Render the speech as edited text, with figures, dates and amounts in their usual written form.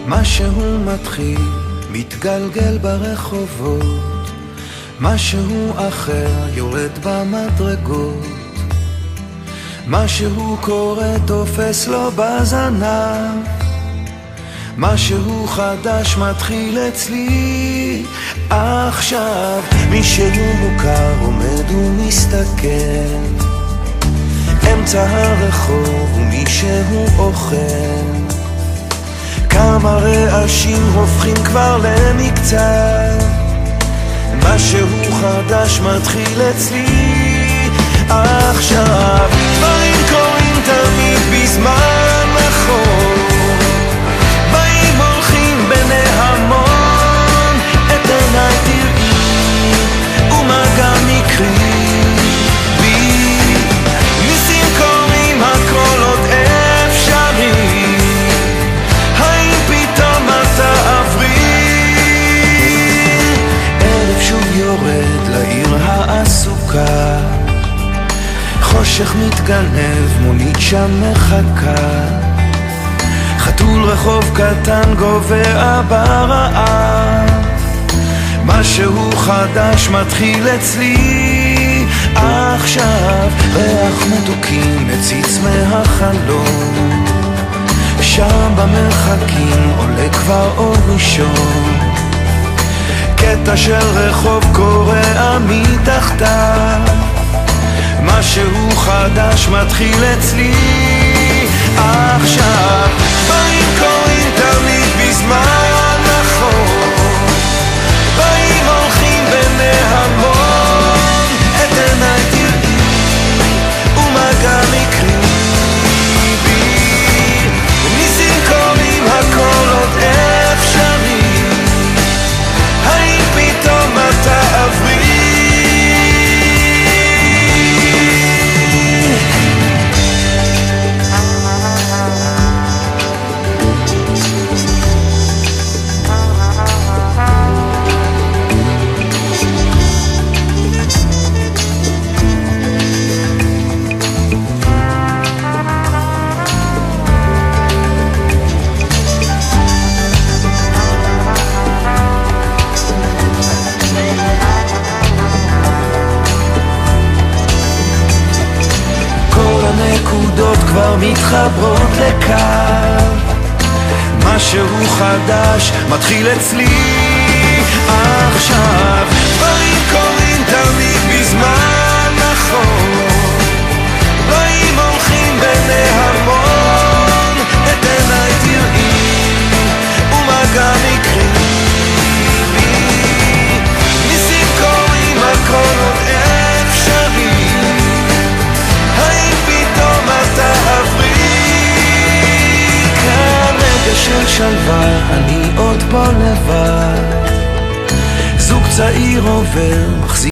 משהו מתחיל, מתגלגל ברחובות, משהו אחר יורד במדרגות, משהו קורה תופס לו בזנב, משהו חדש מתחיל אצלי עכשיו. מישהו מוכר עומד ומסתכל אמצע הרחוב ומישהו אוכל, כמה רעשים הופכים כבר למקצת, משהו חדש מתחיל אצלי עכשיו. דברים קורים תמיד בזמן נכון, באים הולכים בני המון, את עיניי תראי ומה גם נקרי בי, ניסים קורים הכל עוד אפשרי, האם פתאום את תעברי? ערב שוב יורד לעיר העסוקה, חושך מתגנב, מונית שם מחכה, חתול רחוב קטן גובע ברעב, משהו חדש מתחיל אצלי עכשיו. ריח מתוקים מציץ מהחלום, שם במרחקים עולה כבר אור ראשון, קטע של רחוב קורע מתחתיו, משהו חדש מתחיל אצלי עכשיו. דברים קורים תמיד בזמן נכון, באים הולכים בני המון, את עיניי תראי ומה גם יקרי בי, ניסים קורים הכל עוד אפשרי, האם פתאום את תעברי? הנקודות כבר מתחברות לקו, משהו חדש מתחיל אצלי עכשיו. דברים קורים תמיד בזמן נכון, באים הולכים בני המון, את עיניי תראי ומה גם יקרי בי, ניסים קורים הכל עוד אפשרי, האם פתאום את תעברי? כאן רגע של שלווה, אני עוד פה לבד, זוג צעיר עובר מחזיק